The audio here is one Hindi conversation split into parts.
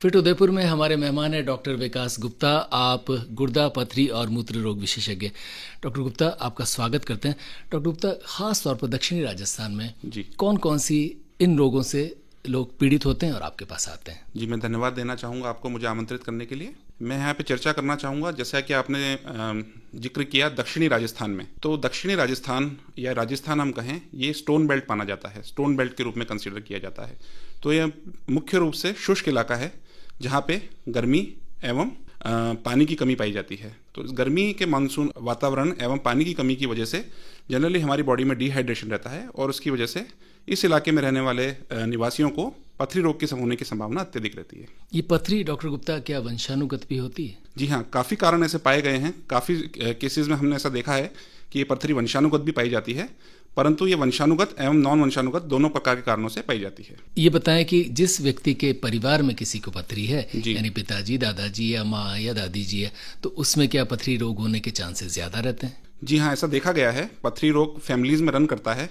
फिट उदयपुर में हमारे मेहमान हैं डॉक्टर विकास गुप्ता। आप गुर्दा, पथरी और मूत्र रोग विशेषज्ञ। डॉक्टर गुप्ता, आपका स्वागत करते हैं। डॉक्टर गुप्ता, खास तौर पर दक्षिणी राजस्थान में जी कौन कौन सी इन रोगों से लोग पीड़ित होते हैं और आपके पास आते हैं? जी, मैं धन्यवाद देना चाहूँगा आपको मुझे आमंत्रित करने के लिए। मैं यहाँ पे चर्चा करना चाहूँगा, जैसा कि आपने जिक्र किया दक्षिणी राजस्थान में। तो दक्षिणी राजस्थान या राजस्थान हम कहें, ये स्टोन बेल्ट माना जाता है, स्टोन बेल्ट के रूप में कंसीडर किया जाता है। तो यह मुख्य रूप से शुष्क इलाका है जहाँ पे गर्मी एवं पानी की कमी पाई जाती है। तो इस गर्मी के मानसून वातावरण एवं पानी की कमी की वजह से जनरली हमारी बॉडी में डिहाइड्रेशन रहता है और उसकी वजह से इस इलाके में रहने वाले निवासियों को पथरी रोग के होने की संभावना अत्यधिक रहती है। ये पथरी, डॉक्टर गुप्ता, क्या वंशानुगत भी होती है? जी हाँ, काफ़ी कारण ऐसे पाए गए हैं। काफ़ी केसेस में हमने ऐसा देखा है कि ये पथरी वंशानुगत भी पाई जाती है, परंतु ये वंशानुगत एवं नॉन वंशानुगत दोनों प्रकार के कारणों से पाई जाती है। ये बताएं कि जिस व्यक्ति के परिवार में किसी को पथरी है, जी। यानी पिताजी, दादाजी या माँ या दादी जी है, तो उसमें क्या पथरी रोग होने के चांसेस ज्यादा रहते हैं? जी हाँ, ऐसा देखा गया है। पथरी रोग फैमिलीज में रन करता है।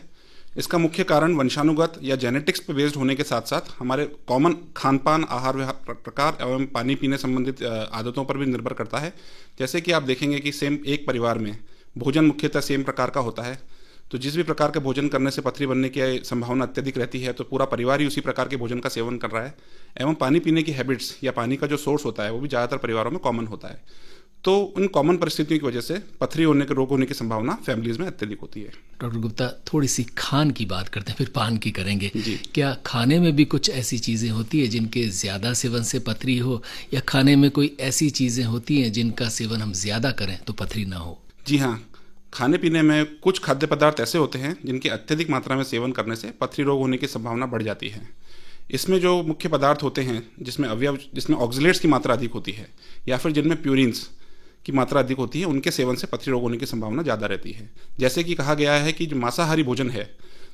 इसका मुख्य कारण वंशानुगत या जेनेटिक्स पे बेस्ड होने के साथ साथ हमारे कॉमन खान-पान, आहार विहार प्रकार एवं पानी पीने संबंधित आदतों पर भी निर्भर करता है। जैसे कि आप देखेंगे कि सेम एक परिवार में भोजन मुख्यतः सेम प्रकार का होता है, तो जिस भी प्रकार के भोजन करने से पथरी बनने की संभावना अत्यधिक रहती है, तो पूरा परिवार ही उसी प्रकार के भोजन का सेवन कर रहा है। एवं पानी पीने की हैबिट्स या पानी का जो सोर्स होता है वो भी ज़्यादातर परिवारों में कॉमन होता है। तो उन कॉमन परिस्थितियों की वजह से पथरी होने के रोग होने की संभावना फैमिलीज में अत्यधिक होती है। डॉक्टर गुप्ता, थोड़ी सी खान की बात करते हैं, फिर पान की करेंगे। जी। क्या खाने में भी कुछ ऐसी चीज़ें होती है जिनके ज़्यादा सेवन से पथरी हो, या खाने में कोई ऐसी चीज़ें होती हैं जिनका सेवन हम ज़्यादा करें तो पथरी ना हो? जी हाँ, खाने पीने में कुछ खाद्य पदार्थ ऐसे होते हैं जिनके अत्यधिक मात्रा में सेवन करने से पथरी रोग होने की संभावना बढ़ जाती है। इसमें जो मुख्य पदार्थ होते हैं जिसमें ऑक्सलेट्स की मात्रा अधिक होती है या फिर जिनमें प्यूरिन्स की मात्रा अधिक होती है, उनके सेवन से पथरी रोग होने की संभावना ज़्यादा रहती है। जैसे कि कहा गया है कि जो मांसाहारी भोजन है,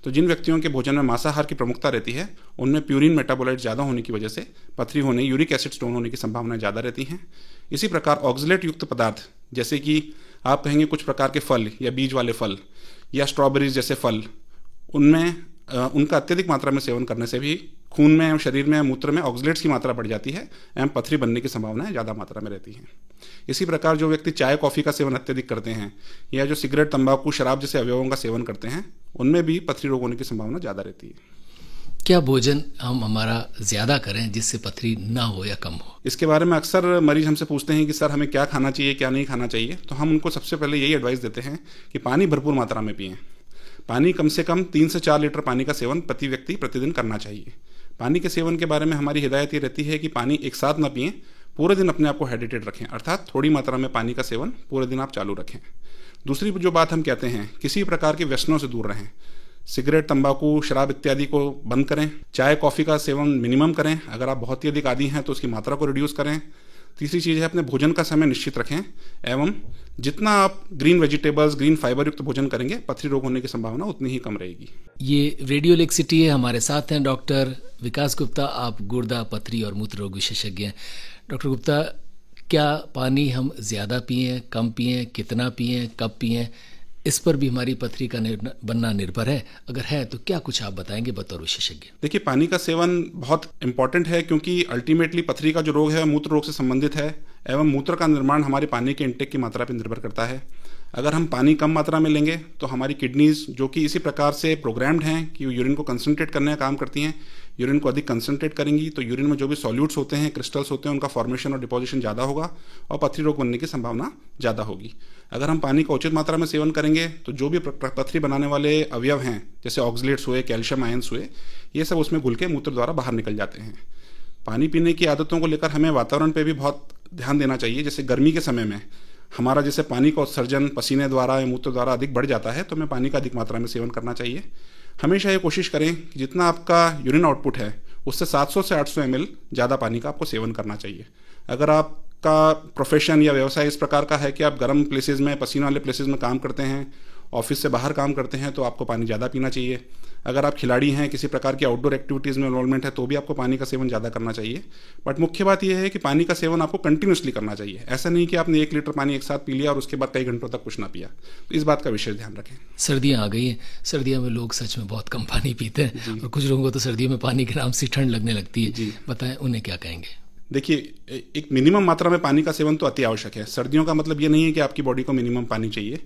तो जिन व्यक्तियों के भोजन में मांसाहार की प्रमुखता रहती है उनमें प्यूरिन मेटाबोलाइट ज़्यादा होने की वजह से पथरी होने, यूरिक एसिड स्टोन होने की संभावनाएं ज़्यादा रहती हैं। इसी प्रकार ऑक्सलेट युक्त पदार्थ, जैसे कि आप कहेंगे कुछ प्रकार के फल या बीज वाले फल या स्ट्रॉबेरीज जैसे फल, उनमें उनका अत्यधिक मात्रा में सेवन करने से भी खून में, शरीर में, मूत्र में ऑक्सलेट्स की मात्रा बढ़ जाती है एवं पथरी बनने की संभावनाएं ज़्यादा मात्रा में रहती हैं। इसी प्रकार जो व्यक्ति चाय कॉफ़ी का सेवन अत्यधिक करते हैं या जो सिगरेट, तंबाकू, शराब जैसे अवयवों का सेवन करते हैं, उनमें भी पथरी रोग होने की संभावना ज़्यादा रहती है। क्या भोजन हम हमारा ज़्यादा करें जिससे पथरी ना हो या कम हो? इसके बारे में अक्सर मरीज हमसे पूछते हैं कि सर हमें क्या खाना चाहिए, क्या नहीं खाना चाहिए। तो हम उनको सबसे पहले यही एडवाइस देते हैं कि पानी भरपूर मात्रा में पिएं। पानी कम से कम 3 से 4 लीटर पानी का सेवन प्रति व्यक्ति प्रतिदिन करना चाहिए। पानी के सेवन के बारे में हमारी हिदायत ये रहती है कि पानी एक साथ ना पिएं, पूरे दिन अपने आप को हाइड्रेटेड रखें, अर्थात थोड़ी मात्रा में पानी का सेवन पूरे दिन आप चालू रखें। दूसरी जो बात हम कहते हैं, किसी प्रकार के व्यसनों से दूर रहें। सिगरेट, तंबाकू, शराब इत्यादि को बंद करें। चाय कॉफ़ी का सेवन मिनिमम करें। अगर आप बहुत ही अधिक आदी हैं तो उसकी मात्रा को रिड्यूस करें। तीसरी चीज़ है, अपने भोजन का समय निश्चित रखें एवं जितना आप ग्रीन वेजिटेबल्स, ग्रीन फाइबर युक्त भोजन करेंगे, पथरी रोग होने की संभावना उतनी ही कम रहेगी। ये रेडियो लेक सिटी है, हमारे साथ हैं डॉक्टर विकास गुप्ता। आप गुर्दा, पथरी और मूत्र रोग विशेषज्ञ हैं। डॉक्टर गुप्ता, क्या पानी हम ज़्यादा पिएं, कम पिएं, कितना पिएं, कब पिएं, इस पर भी हमारी पथरी का बनना निर्भर है? अगर है तो क्या कुछ आप बताएंगे बतौर विशेषज्ञ? देखिए, पानी का सेवन बहुत इंपॉर्टेंट है क्योंकि अल्टीमेटली पथरी का जो रोग है मूत्र रोग से संबंधित है एवं मूत्र का निर्माण हमारे पानी के इंटेक की मात्रा पर निर्भर करता है। अगर हम पानी कम मात्रा में लेंगे तो हमारी किडनीज, जो कि इसी प्रकार से प्रोग्राम्ड हैं कि यूरिन को कंसंट्रेट करने का काम करती हैं, यूरिन को अधिक कंसंट्रेट करेंगी तो यूरिन में जो भी सॉल्यूट्स होते हैं, क्रिस्टल्स होते हैं, उनका फॉर्मेशन और डिपोजिशन ज़्यादा होगा और पथरी रोग बनने की संभावना ज़्यादा होगी। अगर हम पानी का उचित मात्रा में सेवन करेंगे तो जो भी पथरी बनाने वाले अवयव हैं, जैसे ऑक्सलेट्स हुए, कैल्शियम आयंस हुए, ये सब उसमें घुल के मूत्र द्वारा बाहर निकल जाते हैं। पानी पीने की आदतों को लेकर हमें वातावरण पर भी बहुत ध्यान देना चाहिए। जैसे गर्मी के समय में हमारा जैसे पानी का उत्सर्जन पसीने द्वारा या मूत्र द्वारा अधिक बढ़ जाता है, तो हमें पानी का अधिक मात्रा में सेवन करना चाहिए। हमेशा ये कोशिश करें कि जितना आपका यूरिन आउटपुट है उससे 700 से 800 ml ज़्यादा पानी का आपको सेवन करना चाहिए। अगर आपका प्रोफेशन या व्यवसाय इस प्रकार का है कि आप गर्म प्लेसेस में, पसीने वाले प्लेसेस में काम करते हैं, ऑफिस से बाहर काम करते हैं, तो आपको पानी ज़्यादा पीना चाहिए। अगर आप खिलाड़ी हैं, किसी प्रकार की आउटडोर एक्टिविटीज़ में इन्वॉल्वमेंट है, तो भी आपको पानी का सेवन ज़्यादा करना चाहिए। बट मुख्य बात यह है कि पानी का सेवन आपको कंटिन्यूसली करना चाहिए। ऐसा नहीं कि आपने 1 लीटर पानी एक साथ पी लिया और उसके बाद कई घंटों तक कुछ ना पिया। तो इस बात का विशेष ध्यान रखें। सर्दियाँ आ गई हैं, सर्दियों में लोग सच में बहुत कम पानी पीते हैं और कुछ लोगों को तो सर्दियों में पानी के नाम से ठंड लगने लगती है। बताएं, उन्हें क्या कहेंगे? देखिए, एक मिनिमम मात्रा में पानी का सेवन तो अति आवश्यक है। सर्दियों का मतलब ये नहीं है कि आपकी बॉडी को मिनिमम पानी चाहिए।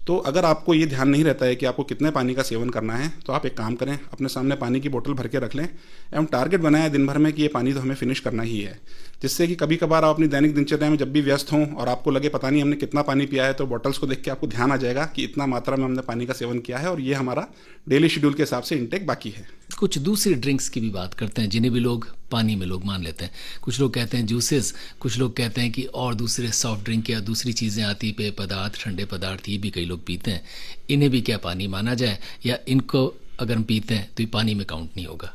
तो अगर आपको ये ध्यान नहीं रहता है कि आपको कितने पानी का सेवन करना है, तो आप एक काम करें, अपने सामने पानी की बोतल भर के रख लें एवं टारगेट बनाएं दिन भर में कि ये पानी तो हमें फिनिश करना ही है। जिससे कि कभी कभार आप अपनी दैनिक दिनचर्या में जब भी व्यस्त हों और आपको लगे पता नहीं हमने कितना पानी पिया है, तो बॉटल्स को देख के आपको ध्यान आ जाएगा कि इतना मात्रा में हमने पानी का सेवन किया है और ये हमारा डेली शेड्यूल के हिसाब से इंटेक बाकी है। कुछ दूसरी ड्रिंक्स की भी बात करते हैं जिन्हें भी लोग पानी में लोग मान लेते हैं। कुछ लोग कहते हैं जूसेस, कुछ लोग कहते हैं कि और दूसरे सॉफ्ट ड्रिंक या दूसरी चीज़ें आती, पेय पदार्थ, ठंडे पदार्थ, ये भी कई लोग पीते हैं। इन्हें भी क्या पानी माना जाए, या इनको अगर हम पीते हैं तो ये पानी में काउंट नहीं होगा?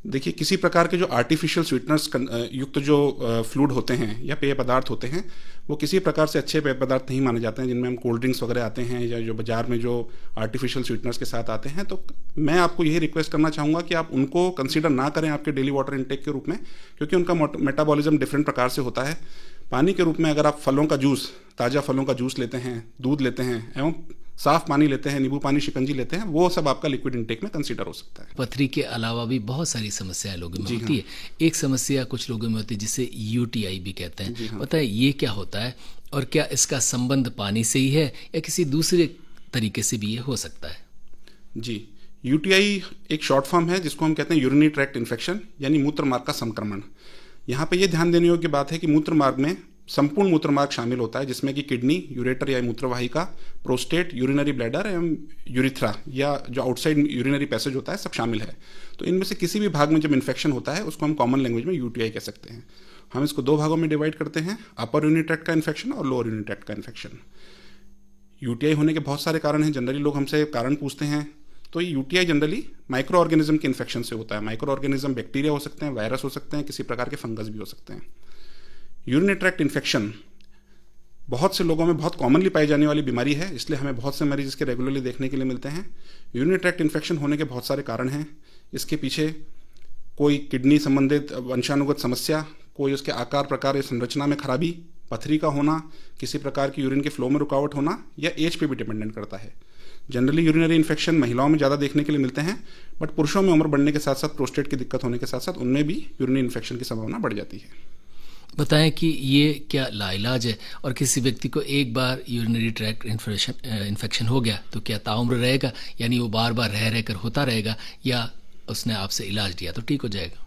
देखिए, किसी प्रकार के जो आर्टिफिशियल स्वीटनर्स युक्त जो फ्लूइड होते हैं या पेय पदार्थ होते हैं, वो किसी प्रकार से अच्छे पेय पदार्थ नहीं माने जाते हैं। जिनमें हम कोल्ड ड्रिंक्स वगैरह आते हैं या जो बाजार में जो आर्टिफिशियल स्वीटनर्स के साथ आते हैं, तो मैं आपको यही रिक्वेस्ट करना चाहूँगा कि आप उनको कंसीडर ना करें आपके डेली वाटर इंटेक के रूप में, क्योंकि उनका मेटाबॉलिज्म डिफरेंट प्रकार से होता है। पानी के रूप में अगर आप फलों का जूस, ताज़ा फलों का जूस लेते हैं, दूध लेते हैं एवं साफ पानी लेते हैं, नींबू पानी, शिकंजी लेते हैं, वो सब आपका लिक्विड इंटेक में कंसीडर हो सकता है। पथरी के अलावा भी बहुत सारी समस्याएं लोगों में होती है। एक समस्या कुछ लोगों में होती है जिसे यूटीआई भी कहते हैं। बताइए ये क्या होता है और क्या इसका संबंध पानी से ही है या किसी दूसरे तरीके से भी ये हो सकता है? जी, यूटीआई एक शॉर्ट फॉर्म है जिसको हम कहते हैं यूरिनरी ट्रैक्ट इन्फेक्शन, यानी मूत्र मार्ग का संक्रमण। यहाँ पे ये ध्यान देने योग्य बात है कि मूत्र मार्ग में संपूर्ण मूत्र मार्ग शामिल होता है, जिसमें कि किडनी, यूरेटर या मूत्रवाहिका, प्रोस्टेट, यूरिनरी ब्लैडर एवं यूरिथ्रा या जो आउटसाइड यूरिनरी पैसेज होता है, सब शामिल है। तो इनमें से किसी भी भाग में जब इन्फेक्शन होता है उसको हम कॉमन लैंग्वेज में यूटीआई कह सकते हैं। हम इसको दो भागों में डिवाइड करते हैं, अपर यूरिनरी ट्रैक्ट का इन्फेक्शन और लोअर यूरिनरी ट्रैक्ट का इन्फेक्शन। यूटीआई होने के बहुत सारे कारण हैं। जनरली लोग हमसे कारण पूछते हैं, तो ये यूटीआई जनरली माइक्रो ऑर्गेनिज्म के इन्फेक्शन से होता है। माइक्रो ऑर्गेनिज्म बैक्टीरिया हो सकते हैं, वायरस हो सकते हैं, किसी प्रकार के फंगस भी हो सकते हैं। यूरिनरी ट्रैक्ट इन्फेक्शन बहुत से लोगों में बहुत कॉमनली पाई जाने वाली बीमारी है, इसलिए हमें बहुत से मरीज इसके रेगुलरली देखने के लिए मिलते हैं। यूरिनरी ट्रैक्ट इन्फेक्शन होने के बहुत सारे कारण हैं। इसके पीछे कोई किडनी संबंधित वंशानुगत समस्या, कोई उसके आकार, प्रकार या संरचना में खराबी, पथरी का होना, किसी प्रकार की यूरिन के फ्लो में रुकावट होना, या एज पे भी डिपेंडेंट करता है। जनरली यूरिनरी इन्फेक्शन महिलाओं में ज़्यादा देखने के लिए मिलते हैं, बट पुरुषों में उम्र बढ़ने के साथ साथ प्रोस्टेट की दिक्कत होने के साथ साथ उनमें भी यूरिनरी इन्फेक्शन की संभावना बढ़ जाती है। बताएं कि ये क्या लाइलाज है, और किसी व्यक्ति को एक बार यूरिनरी ट्रैक्ट इन्फेक्शन हो गया तो क्या ताउम्र रहेगा, यानी वो बार बार रह रहकर होता रहेगा, या उसने आपसे इलाज लिया तो ठीक हो जाएगा?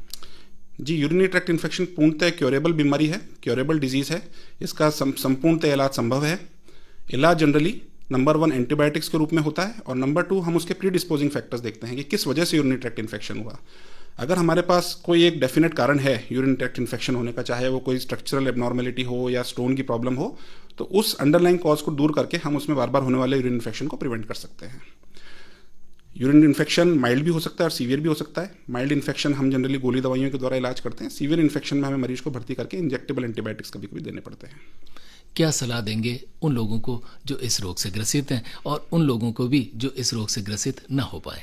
जी, यूरिनरी ट्रैक्ट इन्फेक्शन पूर्णतः क्योरेबल बीमारी है, क्योरेबल डिजीज है। इसका संपूर्णतः इलाज संभव है। इलाज जनरली नंबर 1 एंटीबायोटिक्स के रूप में होता है, और नंबर 2 हम उसके प्री डिस्पोजिंग फैक्टर्स देखते हैं कि किस वजह से यूरिनरी ट्रैक्ट इन्फेक्शन हुआ। अगर हमारे पास कोई एक डेफिनेट कारण है यूरिन ट्रैक्ट इन्फेक्शन होने का, चाहे वो कोई स्ट्रक्चरल एबनॉर्मेलिटी हो या स्टोन की प्रॉब्लम हो, तो उस अंडरलाइंग कॉज को दूर करके हम उसमें बार बार होने वाले यूरिन इन्फेक्शन को प्रिवेंट कर सकते हैं। यूरिन इन्फेक्शन माइल्ड भी हो सकता है और सीवियर भी हो सकता है। माइल्ड इन्फेक्शन हम जनरली गोली दवाइयों के द्वारा इलाज करते हैं। सीवियर इन्फेक्शन में हमें मरीज को भर्ती करके इंजेक्टेबल एंटीबायोटिक्स कभी कभी देने पड़ते हैं। क्या सलाह देंगे उन लोगों को जो इस रोग से ग्रसित हैं और उन लोगों को भी जो इस रोग से ग्रसित न हो पाए?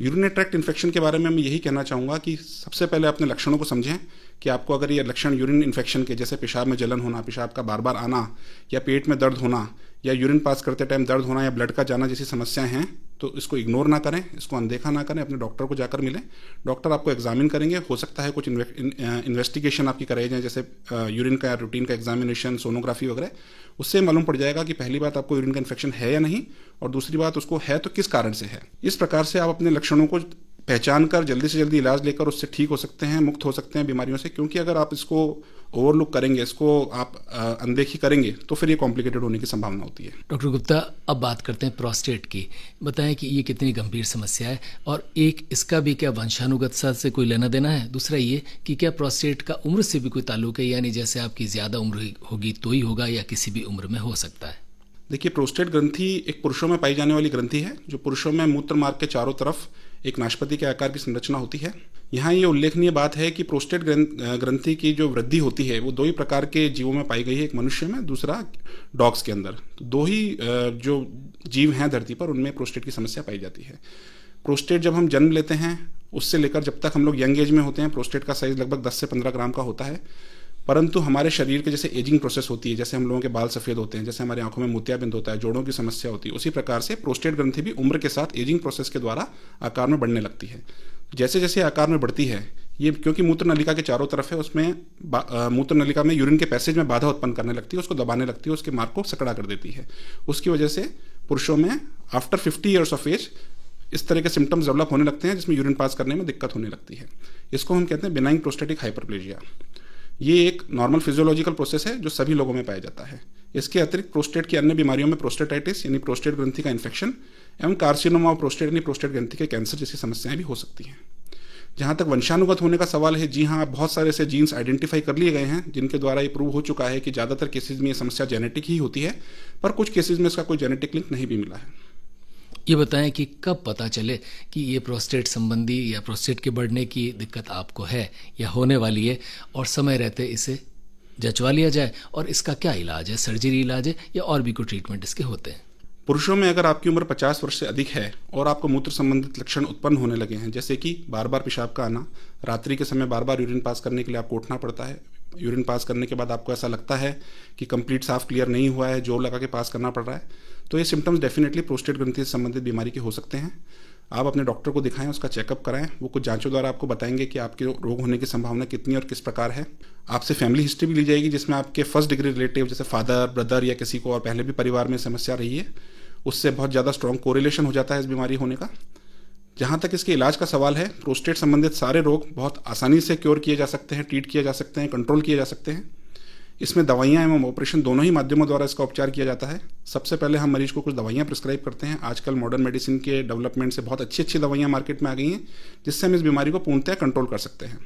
यूरिनरी ट्रैक्ट इन्फेक्शन के बारे में मैं यही कहना चाहूँगा कि सबसे पहले अपने लक्षणों को समझें कि आपको अगर ये लक्षण यूरिन इन्फेक्शन के, जैसे पेशाब में जलन होना, पेशाब का बार बार आना, या पेट में दर्द होना, या यूरिन पास करते टाइम दर्द होना, या ब्लड का जाना जैसी समस्याएं हैं, तो इसको इग्नोर ना करें, इसको अनदेखा ना करें। अपने डॉक्टर को जाकर मिलें। डॉक्टर आपको एग्जामिन करेंगे। हो सकता है कुछ इन्वेस्टिगेशन आपकी कराई जाए, जैसे यूरिन का रूटीन का एग्जामिनेशन, सोनोग्राफी वगैरह। उससे मालूम पड़ जाएगा कि पहली बात आपको यूरिन का इन्फेक्शन है या नहीं, और दूसरी बात उसको है तो किस कारण से है। इस प्रकार से आप अपने लक्षणों को पहचान कर जल्दी से जल्दी इलाज लेकर उससे ठीक हो सकते हैं, मुक्त हो सकते हैं बीमारियों से। क्योंकि अगर आप इसको ओवरलुक करेंगे, इसको आप अनदेखी करेंगे, तो फिर ये कॉम्प्लिकेटेड होने की संभावना होती है। डॉक्टर गुप्ता, अब बात करते हैं प्रोस्टेट की। बताएं कि ये कितनी गंभीर समस्या है, और एक इसका भी क्या वंशानुगत से कोई लेना देना है? दूसरा ये कि क्या प्रोस्टेट का उम्र से भी कोई ताल्लुक है, यानी जैसे आपकी ज़्यादा उम्र होगी तो ही होगा, या किसी भी उम्र में हो सकता है? देखिए, प्रोस्टेट ग्रंथि एक पुरुषों में पाई जाने वाली ग्रंथि है, जो पुरुषों में मूत्र मार्ग के चारों तरफ एक नाशपाती के आकार की संरचना होती है। यहाँ ये उल्लेखनीय बात है कि प्रोस्टेट ग्रंथि की जो वृद्धि होती है वो दो ही प्रकार के जीवों में पाई गई है, एक मनुष्य में, दूसरा डॉग्स के अंदर। तो दो ही जो जीव हैं धरती पर, उनमें प्रोस्टेट की समस्या पाई जाती है। प्रोस्टेट जब हम जन्म लेते हैं उससे लेकर जब तक हम लोग यंग एज में होते हैं, प्रोस्टेट का साइज लगभग 10 से 15 ग्राम का होता है। परंतु हमारे शरीर के जैसे एजिंग प्रोसेस होती है, जैसे हम लोगों के बाल सफ़ेद होते हैं, जैसे हमारी आंखों में मोतियाबिंद होता है, जोड़ों की समस्या होती है, उसी प्रकार से प्रोस्टेट ग्रंथि भी उम्र के साथ एजिंग प्रोसेस के द्वारा आकार में बढ़ने लगती है। जैसे जैसे आकार में बढ़ती है, ये क्योंकि मूत्र नलिका के चारों तरफ है, उसमें मूत्र नलिका में यूरिन के पैसेज में बाधा उत्पन्न करने लगती है, उसको दबाने लगती है, उसके मार्ग को सकड़ा कर देती है। उसकी वजह से पुरुषों में आफ्टर 50 ईयर्स ऑफ एज इस तरह के सिम्टम्स डेवलप होने लगते हैं जिसमें यूरिन पास करने में दिक्कत होने लगती है। इसको हम कहते हैं बिनाइन प्रोस्टेटिक हाइपरप्लेजिया। ये एक नॉर्मल फिजियोलॉजिकल प्रोसेस है जो सभी लोगों में पाया जाता है। इसके अतिरिक्त प्रोस्टेट की अन्य बीमारियों में प्रोस्टेटाइटिस यानी प्रोस्टेट ग्रंथि का इन्फेक्शन एवं कार्सिनोमा ऑफ प्रोस्टेट यानी प्रोस्टेट ग्रंथि के कैंसर जैसी समस्याएं भी हो सकती हैं। जहाँ तक वंशानुगत होने का सवाल है, जी हाँ, बहुत सारे ऐसे जीन्स आइडेंटिफाई कर लिए गए हैं जिनके द्वारा ये प्रूव हो चुका है कि ज़्यादातर केसेज में ये समस्या जेनेटिक ही होती है, पर कुछ केसेज में इसका कोई जेनेटिक लिंक नहीं भी मिला है। ये बताएं कि कब पता चले कि ये प्रोस्टेट संबंधी या प्रोस्टेट के बढ़ने की दिक्कत आपको है या होने वाली है, और समय रहते इसे जंचवा लिया जाए, और इसका क्या इलाज है, सर्जरी इलाज है या और भी कोई ट्रीटमेंट इसके होते हैं? पुरुषों में अगर आपकी उम्र 50 वर्ष से अधिक है और आपको मूत्र संबंधित लक्षण उत्पन्न होने लगे हैं, जैसे कि बार बार पेशाब का आना, रात्रि के समय बार बार यूरिन पास करने के लिए आपको उठना पड़ता है, यूरिन पास करने के बाद आपको ऐसा लगता है कि कंप्लीट साफ क्लियर नहीं हुआ है, जोर लगा के पास करना पड़ रहा है, तो ये सिम्टम्स डेफिनेटली प्रोस्टेट ग्रंथि से संबंधित बीमारी के हो सकते हैं। आप अपने डॉक्टर को दिखाएं, उसका चेकअप कराएं, वो कुछ जांचों द्वारा आपको बताएंगे कि आपके रोग होने की संभावना कितनी और किस प्रकार है। आपसे फैमिली हिस्ट्री भी ली जाएगी जिसमें आपके फर्स्ट डिग्री रिलेटिव जैसे फादर, ब्रदर या किसी को और पहले भी परिवार में समस्या रही है, उससे बहुत ज़्यादा स्ट्रॉन्ग कोरिलेशन हो जाता है इस बीमारी होने का। जहाँ तक इसके इलाज का सवाल है, प्रोस्टेट संबंधित सारे रोग बहुत आसानी से क्योर किए जा सकते हैं, ट्रीट किए जा सकते हैं, कंट्रोल किए जा सकते हैं। इसमें दवाइयाँ एवं ऑपरेशन दोनों ही माध्यमों द्वारा इसका उपचार किया जाता है। सबसे पहले हम मरीज को कुछ दवाइयाँ प्रिस्क्राइब करते हैं। आजकल मॉडर्न मेडिसिन के डेवलपमेंट से बहुत अच्छी अच्छी दवाइयाँ मार्केट में आ गई हैं जिससे हम इस बीमारी को पूर्णतः कंट्रोल कर सकते हैं।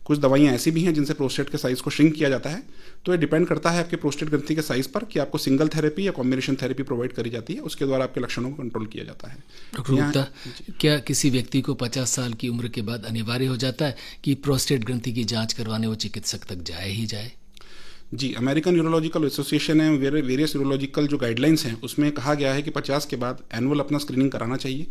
कुछ दवाइयाँ ऐसी भी हैं जिनसे प्रोस्टेट के साइज़ को श्रिंक किया जाता है, तो ये डिपेंड करता है आपके प्रोस्टेट ग्रंथि के साइज़ पर कि आपको सिंगल थेरेपी या कॉम्बिनेशन थेरेपी प्रोवाइड करी जाती है, उसके द्वारा आपके लक्षणों को कंट्रोल किया जाता है। डॉक्टर गुप्ता, क्या किसी व्यक्ति को 50 साल की उम्र के बाद अनिवार्य हो जाता है कि प्रोस्टेट ग्रंथि की जांच करवाने वो चिकित्सक तक जाए ही जाए? जी, अमेरिकन यूरोलॉजिकल एसोसिएशन है, वेरियस यूरोलॉजिकल जो गाइडलाइंस हैं उसमें कहा गया है कि 50 के बाद एनुअल अपना स्क्रीनिंग कराना चाहिए,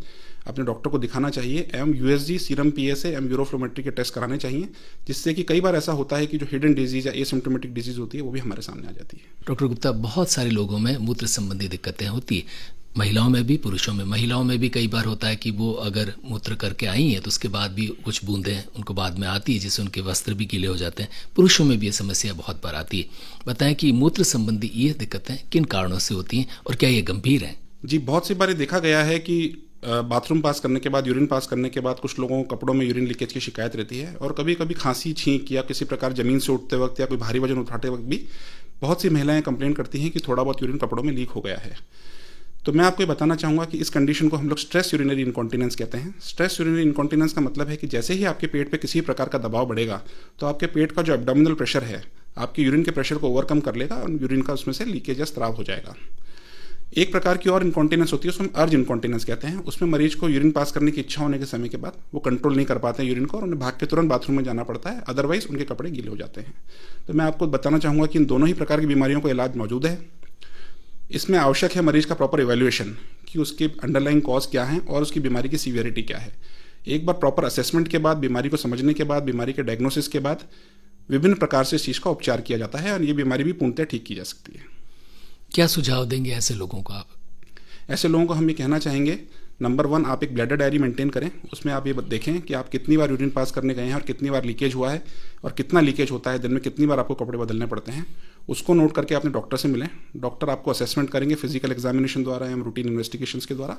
अपने डॉक्टर को दिखाना चाहिए एवं यूएसजी, सीरम पीएसए एवं यूरोफ्लोमेट्री के टेस्ट कराने चाहिए, जिससे कि कई बार ऐसा होता है कि जो हिडन डिजीज या एसिम्प्टोमेटिक डिजीज होती है वो भी हमारे सामने आ जाती है। डॉक्टर गुप्ता, बहुत सारे लोगों में मूत्र संबंधी दिक्कतें होती है, महिलाओं में भी, पुरुषों में। महिलाओं में भी कई बार होता है कि वो अगर मूत्र करके आई हैं तो उसके बाद भी कुछ बूंदें उनको बाद में आती है जिससे उनके वस्त्र भी गीले हो जाते हैं। पुरुषों में भी ये समस्या बहुत बार आती है। बताएं कि मूत्र संबंधी ये दिक्कतें किन कारणों से होती हैं और क्या ये गंभीर हैं? जी, बहुत सी बार देखा गया है कि बाथरूम पास करने के बाद, यूरिन पास करने के बाद कुछ लोगों को कपड़ों में यूरिन लीकेज की शिकायत रहती है, और कभी कभी खांसी, छींक या किसी प्रकार जमीन से उठते वक्त या कोई भारी वजन उठाते वक्त भी बहुत सी महिलाएं कंप्लेंट करती हैं कि थोड़ा बहुत यूरिन कपड़ों में लीक हो गया है। तो मैं आपको ये बताना चाहूँगा कि इस कंडीशन को हम लोग स्ट्रेस यूरिनरी इनकॉन्टिनेंस कहते हैं। स्ट्रेस यूरिनरी इनकॉन्टिनेंस का मतलब है कि जैसे ही आपके पेट पे किसी प्रकार का दबाव बढ़ेगा तो आपके पेट का जो एब्डोमिनल प्रेशर है आपके यूरिन के प्रेशर को ओवरकम कर लेगा और यूरिन का उसमें से लीकेज या स्राव हो जाएगा। एक प्रकार की और इनकॉन्टिनेंस होती है, उसको हम अर्ज इनकॉन्टिनेंस कहते हैं। उसमें मरीज को यूरिन पास करने की इच्छा होने के समय के बाद वो कंट्रोल नहीं कर पाते हैं यूरिन को और उन्हें भाग के तुरंत बाथरूम में जाना पड़ता है, अदरवाइज उनके कपड़े गीले हो जाते हैं। तो मैं आपको बताना चाहूँगा कि इन दोनों ही प्रकार की बीमारियों का इलाज मौजूद है। इसमें आवश्यक है मरीज का प्रॉपर इवैल्यूएशन कि उसके अंडरलाइंग कॉज क्या है और उसकी बीमारी की सीवियरिटी क्या है। एक बार प्रॉपर असेसमेंट के बाद, बीमारी को समझने के बाद, बीमारी के डायग्नोसिस के बाद विभिन्न प्रकार से इस चीज़ का उपचार किया जाता है और ये बीमारी भी पूर्णतः ठीक की जा सकती है। क्या सुझाव देंगे ऐसे लोगों को आप? ऐसे लोगों को हम ये कहना चाहेंगे, नंबर 1, आप एक ब्लैडर डायरी मेंटेन करें। उसमें आप ये देखें कि आप कितनी बार यूरिन पास करने गए हैं और कितनी बार लीकेज हुआ है और कितना लीकेज होता है, दिन में कितनी बार आपको कपड़े बदलने पड़ते हैं। उसको नोट करके अपने डॉक्टर से मिलें। डॉक्टर आपको असेसमेंट करेंगे फिजिकल एग्जामिनेशन द्वारा या रूटीन इन्वेस्टिगेशंस के द्वारा।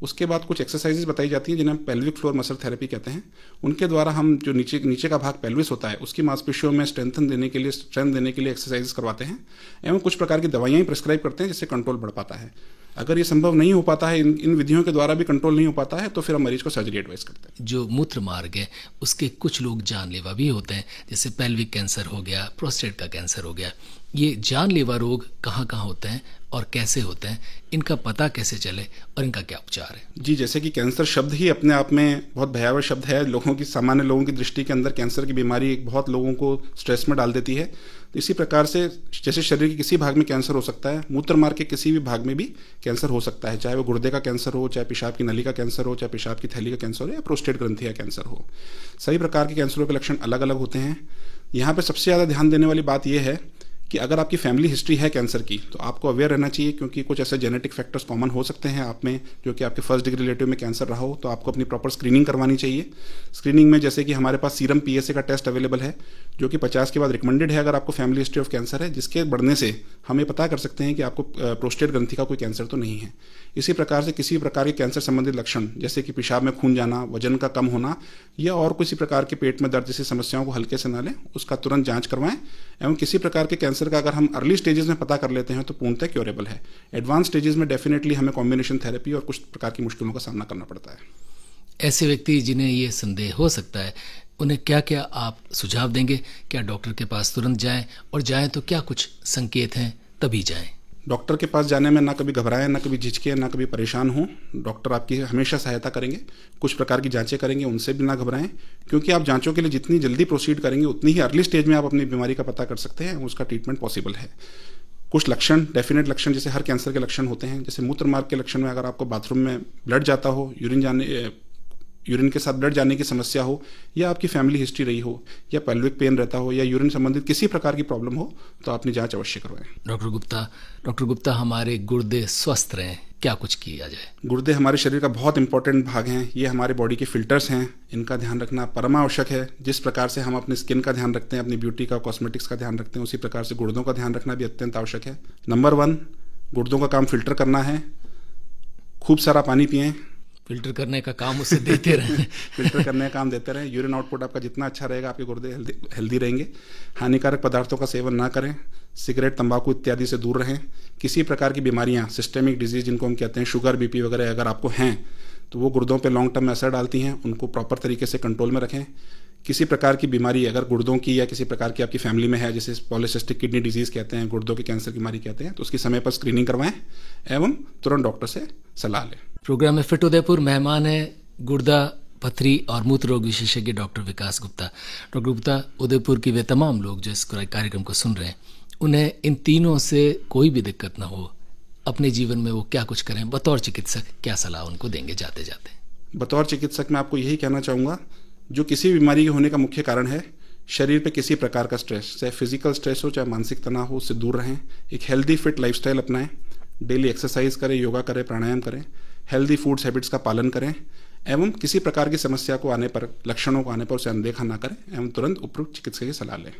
उसके बाद कुछ एक्सरसाइजेज बताई जाती हैं जिन्हें हम पेल्विक फ्लोर मसल थेरेपी कहते हैं। उनके द्वारा हम जो नीचे का भाग पेल्विस होता है उसकी मांसपेशियों में स्ट्रेंथ देने के लिए एक्सरसाइजेज करवाते हैं एवं कुछ प्रकार की दवाइयाँ प्रिस्क्राइब करते हैं जिससे कंट्रोल बढ़ पाता है। अगर ये संभव नहीं हो पाता है, इन विधियों के द्वारा भी कंट्रोल नहीं हो पाता है, तो फिर हम मरीज को सर्जरी एडवाइस करते हैं। जो मूत्र मार्ग है उसके कुछ लोग जानलेवा भी होते हैं, जैसे पेल्विक कैंसर हो गया, प्रोस्टेट का कैंसर हो गया। ये जानलेवा रोग कहाँ कहाँ होते हैं और कैसे होते हैं, इनका पता कैसे चले और इनका क्या उपचार है? जी, जैसे कि कैंसर शब्द ही अपने आप में बहुत भयावह शब्द है। सामान्य लोगों की दृष्टि के अंदर कैंसर की बीमारी बहुत लोगों को स्ट्रेस में डाल देती है। तो इसी प्रकार से जैसे शरीर के किसी भाग में कैंसर हो सकता है, मूत्र मार्ग के किसी भी भाग में भी कैंसर हो सकता है, चाहे वो गुर्दे का कैंसर हो, चाहे पेशाब की नली का कैंसर हो, चाहे पेशाब की थैली का कैंसर हो या प्रोस्टेट ग्रंथि का कैंसर हो। सभी प्रकार के कैंसरों के लक्षण अलग अलग होते हैं। यहाँ पर सबसे ज़्यादा ध्यान देने वाली बात यह है कि अगर आपकी फैमिली हिस्ट्री है कैंसर की तो आपको अवेयर रहना चाहिए, क्योंकि कुछ ऐसे जेनेटिक फैक्टर्स कॉमन हो सकते हैं आप में, जो कि आपके फर्स्ट डिग्री रिलेटिव में कैंसर रहा हो, तो आपको अपनी प्रॉपर स्क्रीनिंग करवानी चाहिए। स्क्रीनिंग में जैसे कि हमारे पास सीरम PSA का टेस्ट अवेलेबल है, जो कि 50 के बाद रिकमेंडेड है अगर आपको फैमिली हिस्ट्री ऑफ कैंसर है, जिसके बढ़ने से हम ये पता कर सकते हैं कि आपको प्रोस्टेट ग्रंथि का कोई कैंसर तो नहीं है। इसी प्रकार से किसी प्रकार के कैंसर संबंधित लक्षण जैसे कि पेशाब में खून जाना, वजन का कम होना या और किसी प्रकार के पेट में दर्द जैसी समस्याओं को हल्के से न लें, उसका तुरंत जांच करवाएं। एवं किसी प्रकार के कैंसर का अगर हम अर्ली स्टेजेस में पता कर लेते हैं तो पूर्णतः क्योरेबल है। एडवांस स्टेजेस में डेफिनेटली हमें कॉम्बिनेशन थेरेपी और कुछ प्रकार की मुश्किलों का सामना करना पड़ता है। ऐसे व्यक्ति जिन्हें ये संदेह हो सकता है, उन्हें क्या क्या आप सुझाव देंगे? क्या डॉक्टर के पास तुरंत जाएं, और जाएं तो क्या कुछ संकेत हैं तभी जाएं? डॉक्टर के पास जाने में ना कभी घबराएं, ना कभी झिझकें, ना कभी परेशान हों। डॉक्टर आपकी हमेशा सहायता करेंगे, कुछ प्रकार की जांचें करेंगे, उनसे भी ना घबराएं, क्योंकि आप जांचों के लिए जितनी जल्दी प्रोसीड करेंगे उतनी ही अर्ली स्टेज में आप अपनी बीमारी का पता कर सकते हैं, उसका ट्रीटमेंट पॉसिबल है। कुछ लक्षण, डेफिनेट लक्षण जैसे हर कैंसर के लक्षण होते हैं, जैसे मूत्र मार्ग के लक्षण में अगर आपको बाथरूम में ब्लड जाता हो, यूरिन के साथ ब्लड जाने की समस्या हो, या आपकी फैमिली हिस्ट्री रही हो, या पेल्विक पेन रहता हो, या यूरिन संबंधित किसी प्रकार की प्रॉब्लम हो, तो अपनी जांच अवश्य करवाएं। डॉक्टर गुप्ता, हमारे गुर्दे स्वस्थ रहें, क्या कुछ किया जाए? गुर्दे हमारे शरीर का बहुत इंपॉर्टेंट भाग हैं, ये हमारे बॉडी के फिल्टर्स हैं, इनका ध्यान रखना परमावश्यक है। जिस प्रकार से हम अपनी स्किन का ध्यान रखते हैं, अपनी ब्यूटी का, कॉस्मेटिक्स का ध्यान रखते हैं, उसी प्रकार से गुर्दों का ध्यान रखना भी अत्यंत आवश्यक है। नंबर 1, गुर्दों का काम फिल्टर करना है। खूब सारा पानी पिएं। फिल्टर करने का काम उसे देते रहें। फिल्टर करने का काम देते रहें। यूरिन आउटपुट आपका जितना अच्छा रहेगा, आपके गुर्दे हेल्दी रहेंगे। हानिकारक पदार्थों का सेवन ना करें। सिगरेट, तंबाकू इत्यादि से दूर रहें। किसी प्रकार की बीमारियां, सिस्टेमिक डिजीज जिनको हम कहते हैं, शुगर, BP वगैरह अगर आपको हैं तो वो गुर्दों पे लॉन्ग टर्म में असर डालती हैं, उनको प्रॉपर तरीके से कंट्रोल में रखें। किसी प्रकार की बीमारी अगर गुर्दों की या किसी प्रकार की आपकी फैमिली में है, जैसे पॉलीसिस्टिक किडनी डिजीज कहते हैं, गुर्दों के कैंसर की बीमारी कहते हैं, तो उसकी समय पर स्क्रीनिंग करवाएं एवं तुरंत डॉक्टर से सलाह लें। प्रोग्राम में फिट उदयपुर मेहमान है गुर्दा, पथरी और मूत्र रोग विशेषज्ञ डॉक्टर विकास गुप्ता। डॉक्टर गुप्ता, उदयपुर की वे तमाम लोग जो इस कार्यक्रम को सुन रहे हैं, उन्हें इन तीनों से कोई भी दिक्कत ना हो, अपने जीवन में वो क्या कुछ करें? बतौर चिकित्सक क्या सलाह उनको देंगे जाते जाते? बतौर चिकित्सक मैं आपको यही कहना चाहूँगा, जो किसी बीमारी के होने का मुख्य कारण है, शरीर पे किसी प्रकार का स्ट्रेस, चाहे फिजिकल स्ट्रेस हो, चाहे मानसिक तनाव हो, उससे दूर रहें। एक हेल्दी फिट लाइफस्टाइल अपनाएं। डेली एक्सरसाइज करें, योगा करें, प्राणायाम करें, हेल्दी फूड्स हैबिट्स का पालन करें एवं किसी प्रकार की समस्या को आने पर, लक्षणों को आने पर उसे अनदेखा ना करें एवं तुरंत उपयुक्त चिकित्सक की सलाह लें।